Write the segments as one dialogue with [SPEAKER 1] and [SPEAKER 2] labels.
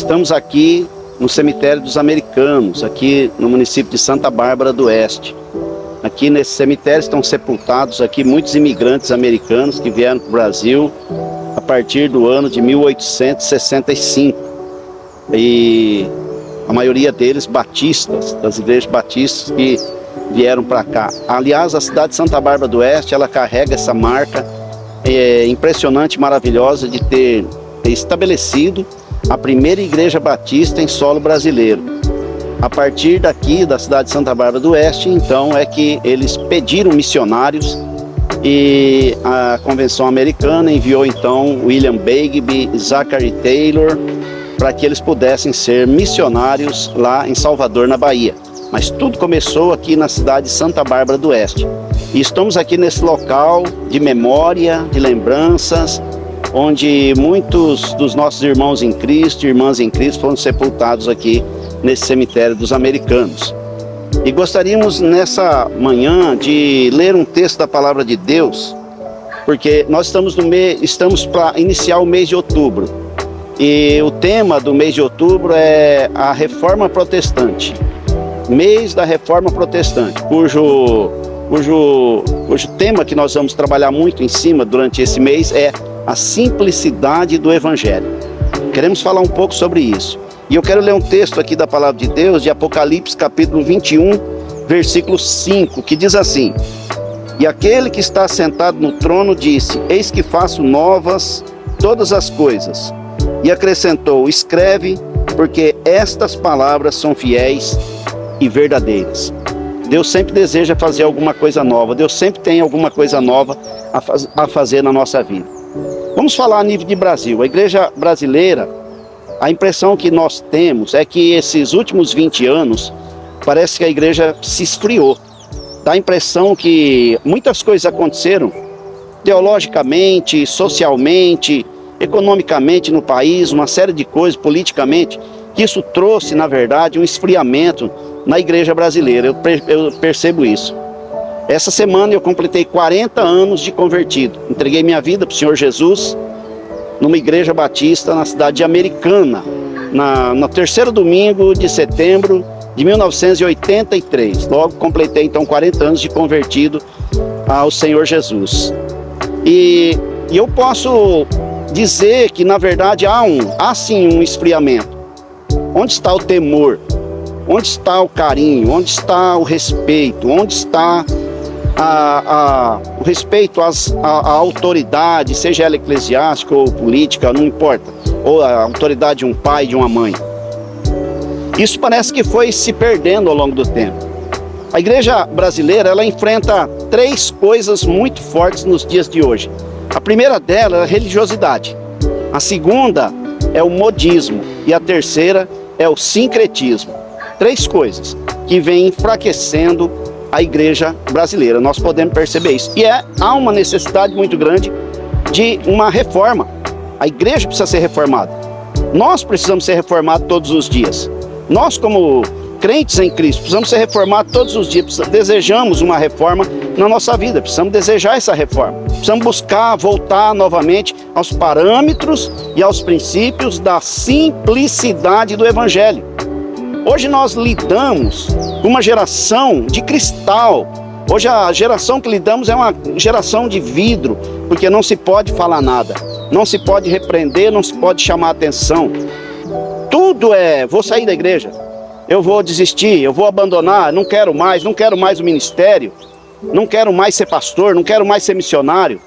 [SPEAKER 1] estamos aqui no cemitério dos Americanos, aqui no município de Santa Bárbara do Oeste. Aqui nesse cemitério estão sepultados aqui muitos imigrantes americanos que vieram para o Brasil a partir do ano de 1865. E a maioria deles batistas, das igrejas batistas que vieram para cá. Aliás, a cidade de Santa Bárbara do Oeste, ela carrega essa marca impressionante, maravilhosa de ter estabelecido a primeira igreja batista em solo brasileiro. A partir daqui, da cidade de Santa Bárbara do Oeste, então, é que eles pediram missionários e a Convenção Americana enviou, então, William Begbie e Zachary Taylor para que eles pudessem ser missionários lá em Salvador, na Bahia. Mas tudo começou aqui na cidade de Santa Bárbara do Oeste. E estamos aqui nesse local de memória, de lembranças, onde muitos dos nossos irmãos em Cristo e irmãs em Cristo foram sepultados aqui nesse cemitério dos Americanos. E gostaríamos nessa manhã de ler um texto da Palavra de Deus, porque nós estamos para iniciar o mês de outubro. E o tema do mês de outubro é a Reforma Protestante. Mês da Reforma Protestante, cujo tema que nós vamos trabalhar muito em cima durante esse mês é a simplicidade do Evangelho. Queremos falar um pouco sobre isso. E eu quero ler um texto aqui da Palavra de Deus, de Apocalipse, capítulo 21, versículo 5, que diz assim: E aquele que está sentado no trono disse: Eis que faço novas todas as coisas. E acrescentou: Escreve, porque estas palavras são fiéis e verdadeiras. Deus sempre deseja fazer alguma coisa nova. Deus sempre tem alguma coisa nova a fazer na nossa vida. Vamos falar a nível de Brasil. A igreja brasileira, a impressão que nós temos é que esses últimos 20 anos, parece que a igreja se esfriou. Dá a impressão que muitas coisas aconteceram teologicamente, socialmente, economicamente no país, uma série de coisas, politicamente, que isso trouxe, na verdade, um esfriamento na igreja brasileira. Eu percebo isso. Essa semana eu completei 40 anos de convertido. Entreguei minha vida para o Senhor Jesus numa igreja batista na cidade de Americana, no terceiro domingo de setembro de 1983. Logo completei então 40 anos de convertido ao Senhor Jesus. E eu posso dizer que na verdade há sim um esfriamento. Onde está o temor? Onde está o carinho? Onde está o respeito? Onde está o respeito à autoridade, seja ela eclesiástica ou política, não importa, ou a autoridade de um pai, de uma mãe? Isso parece que foi se perdendo ao longo do tempo. A igreja brasileira, ela enfrenta três coisas muito fortes nos dias de hoje. A primeira delas é a religiosidade, a segunda é o modismo e a terceira é o sincretismo. Três coisas que vêm enfraquecendo a igreja brasileira. Nós podemos perceber isso. E há uma necessidade muito grande de uma reforma. A igreja precisa ser reformada. Nós precisamos ser reformados todos os dias. Nós, como crentes em Cristo, precisamos ser reformados todos os dias. Desejamos uma reforma na nossa vida. Precisamos desejar essa reforma. Precisamos buscar voltar novamente aos parâmetros e aos princípios da simplicidade do Evangelho. Hoje nós lidamos com uma geração de cristal. Hoje a geração que lidamos é uma geração de vidro, porque não se pode falar nada, não se pode repreender, não se pode chamar atenção. Tudo vou sair da igreja, eu vou desistir, eu vou abandonar, não quero mais o ministério, não quero mais ser pastor, não quero mais ser missionário,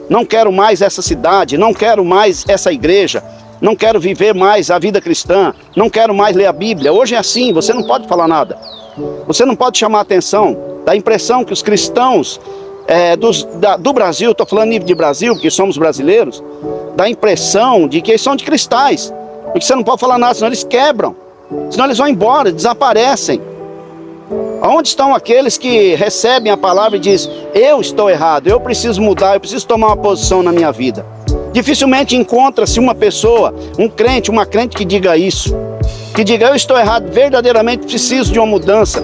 [SPEAKER 1] não quero mais essa cidade, não quero mais essa igreja. Não quero viver mais a vida cristã, não quero mais ler a Bíblia. Hoje é assim, você não pode falar nada. Você não pode chamar atenção. Dá a impressão que os cristãos do Brasil, estou falando nível de Brasil, porque somos brasileiros, dá a impressão de que eles são de cristais. Porque você não pode falar nada, senão eles quebram. Senão eles vão embora, desaparecem. Onde estão aqueles que recebem a palavra e dizem: eu estou errado, eu preciso mudar, eu preciso tomar uma posição na minha vida? Dificilmente encontra-se uma pessoa, um crente, uma crente que diga isso. Que diga: eu estou errado, verdadeiramente preciso de uma mudança.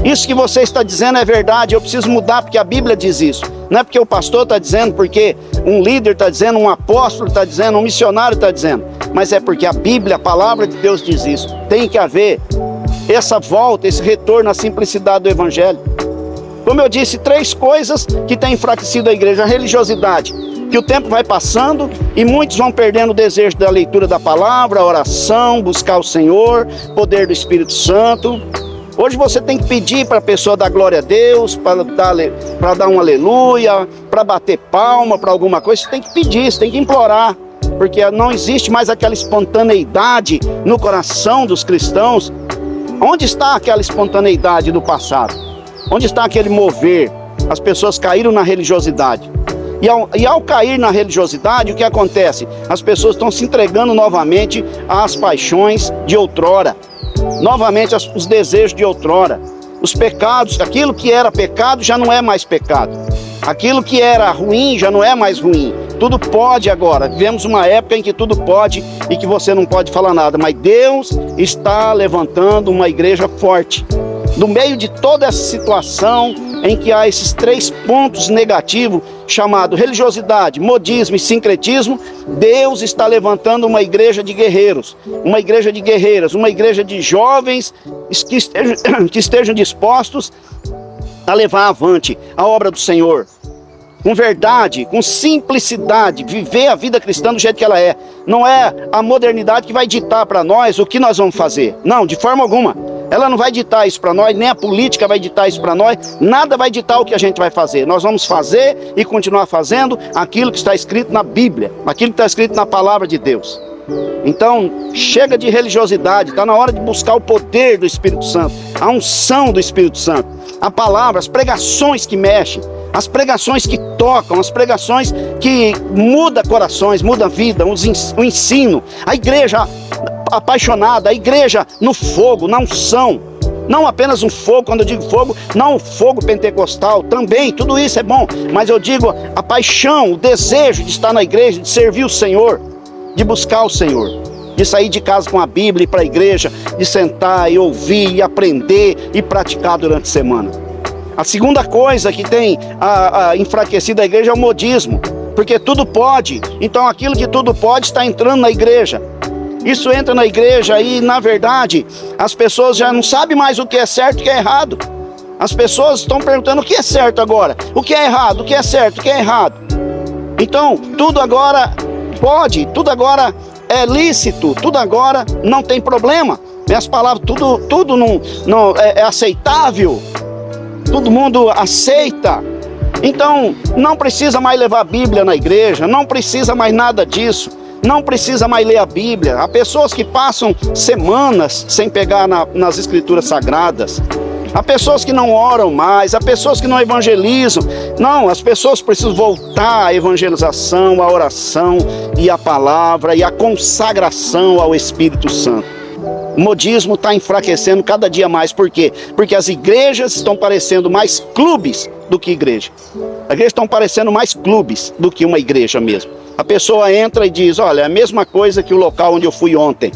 [SPEAKER 1] Isso que você está dizendo é verdade, eu preciso mudar porque a Bíblia diz isso. Não é porque o pastor está dizendo, porque um líder está dizendo, um apóstolo está dizendo, um missionário está dizendo. Mas é porque a Bíblia, a palavra de Deus diz isso. Tem que haver essa volta, esse retorno à simplicidade do Evangelho. Como eu disse, 3 coisas que têm enfraquecido a igreja. A religiosidade, que o tempo vai passando e muitos vão perdendo o desejo da leitura da palavra, a oração, buscar o Senhor, poder do Espírito Santo. Hoje você tem que pedir para a pessoa dar glória a Deus, para dar um aleluia, para bater palma, para alguma coisa. Você tem que pedir, você tem que implorar, porque não existe mais aquela espontaneidade no coração dos cristãos. Onde está aquela espontaneidade do passado? Onde está aquele mover? As pessoas caíram na religiosidade. E ao cair na religiosidade, o que acontece? As pessoas estão se entregando novamente às paixões de outrora. Novamente os desejos de outrora. Os pecados, aquilo que era pecado já não é mais pecado. Aquilo que era ruim já não é mais ruim. Tudo pode agora. Vivemos uma época em que tudo pode e que você não pode falar nada. Mas Deus está levantando uma igreja forte. No meio de toda essa situação em que há esses 3 pontos negativos, chamado religiosidade, modismo e sincretismo, Deus está levantando uma igreja de guerreiros, uma igreja de guerreiras, uma igreja de jovens que estejam dispostos a levar avante a obra do Senhor. Com verdade, com simplicidade, viver a vida cristã do jeito que ela é. Não é a modernidade que vai ditar para nós o que nós vamos fazer. Não, de forma alguma. Ela não vai ditar isso para nós, nem a política vai ditar isso para nós. Nada vai ditar o que a gente vai fazer. Nós vamos fazer e continuar fazendo aquilo que está escrito na Bíblia, aquilo que está escrito na palavra de Deus. Então, chega de religiosidade, está na hora de buscar o poder do Espírito Santo, a unção do Espírito Santo, a palavra, as pregações que mexem, as pregações que tocam, as pregações que mudam corações, mudam vida, o ensino, a igreja apaixonada, a igreja no fogo, na unção. Não apenas um fogo, quando eu digo fogo, não o fogo pentecostal, também, tudo isso é bom, mas eu digo a paixão, o desejo de estar na igreja, de servir o Senhor, de buscar o Senhor, de sair de casa com a Bíblia e ir para a igreja, de sentar e ouvir e aprender e praticar durante a semana. A segunda coisa que tem enfraquecido a igreja é o modismo, porque tudo pode, então aquilo que tudo pode está entrando na igreja. Isso entra na igreja e, na verdade, as pessoas já não sabem mais o que é certo e o que é errado. As pessoas estão perguntando o que é certo agora, o que é errado, o que é certo, o que é errado. Então, tudo agora pode, tudo agora é lícito, tudo agora não tem problema. Minhas palavras, tudo não é aceitável, todo mundo aceita. Então, não precisa mais levar a Bíblia na igreja, não precisa mais nada disso. Não precisa mais ler a Bíblia. Há pessoas que passam semanas sem pegar nas escrituras sagradas. Há pessoas que não oram mais, há pessoas que não evangelizam. Não, as pessoas precisam voltar à evangelização, à oração e à palavra e à consagração ao Espírito Santo. O modismo está enfraquecendo cada dia mais. Por quê? Porque as igrejas estão parecendo mais clubes do que igreja. As igrejas estão parecendo mais clubes do que uma igreja mesmo. A pessoa entra e diz, olha, é a mesma coisa que o local onde eu fui ontem.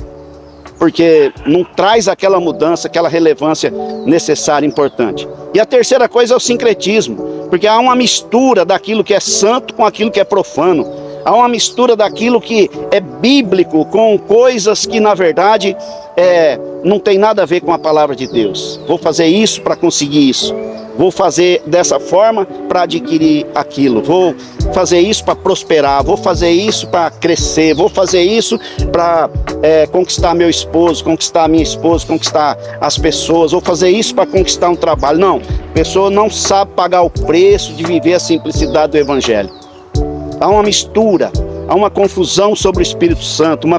[SPEAKER 1] Porque não traz aquela mudança, aquela relevância necessária e importante. E a terceira coisa é o sincretismo. Porque há uma mistura daquilo que é santo com aquilo que é profano. Há uma mistura daquilo que é bíblico com coisas que, na verdade, não tem nada a ver com a palavra de Deus. Vou fazer isso para conseguir isso. Vou fazer dessa forma para adquirir aquilo. Vou fazer isso para prosperar. Vou fazer isso para crescer. Vou fazer isso para conquistar meu esposo, conquistar a minha esposa, conquistar as pessoas. Vou fazer isso para conquistar um trabalho. Não, a pessoa não sabe pagar o preço de viver a simplicidade do Evangelho. Há uma mistura, há uma confusão sobre o Espírito Santo, uma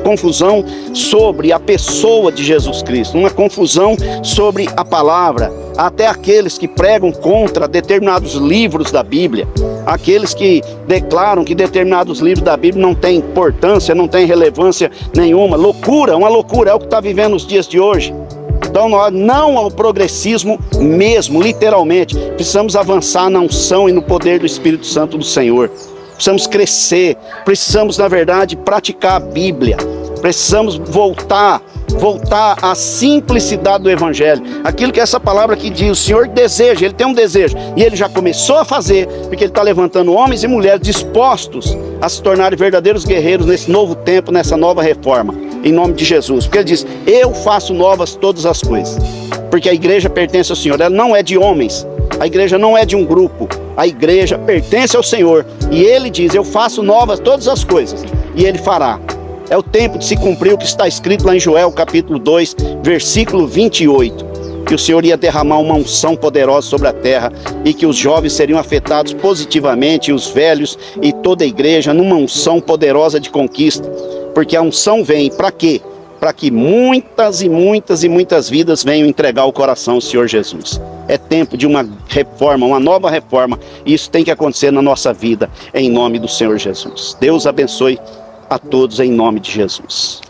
[SPEAKER 1] confusão sobre a pessoa de Jesus Cristo, uma confusão sobre a palavra. Até aqueles que pregam contra determinados livros da Bíblia, aqueles que declaram que determinados livros da Bíblia não têm importância, não têm relevância nenhuma. Loucura, uma loucura, é o que está vivendo nos dias de hoje. Então nós não ao progressismo mesmo, literalmente. Precisamos avançar na unção e no poder do Espírito Santo do Senhor. Precisamos crescer, precisamos, na verdade, praticar a Bíblia. Precisamos voltar voltar à simplicidade do Evangelho. Aquilo que essa palavra aqui diz, o Senhor deseja, Ele tem um desejo. E Ele já começou a fazer, porque Ele está levantando homens e mulheres dispostos a se tornarem verdadeiros guerreiros nesse novo tempo, nessa nova reforma. Em nome de Jesus. Porque Ele diz, eu faço novas todas as coisas. Porque a igreja pertence ao Senhor, ela não é de homens. A igreja não é de um grupo. A igreja pertence ao Senhor. E Ele diz, eu faço novas todas as coisas. E Ele fará. É o tempo de se cumprir o que está escrito lá em Joel, capítulo 2, versículo 28. Que o Senhor ia derramar uma unção poderosa sobre a terra e que os jovens seriam afetados positivamente, e os velhos e toda a igreja, numa unção poderosa de conquista. Porque a unção vem para quê? Para que muitas e muitas e muitas vidas venham entregar o coração ao Senhor Jesus. É tempo de uma reforma, uma nova reforma. E isso tem que acontecer na nossa vida, em nome do Senhor Jesus. Deus abençoe a todos em nome de Jesus.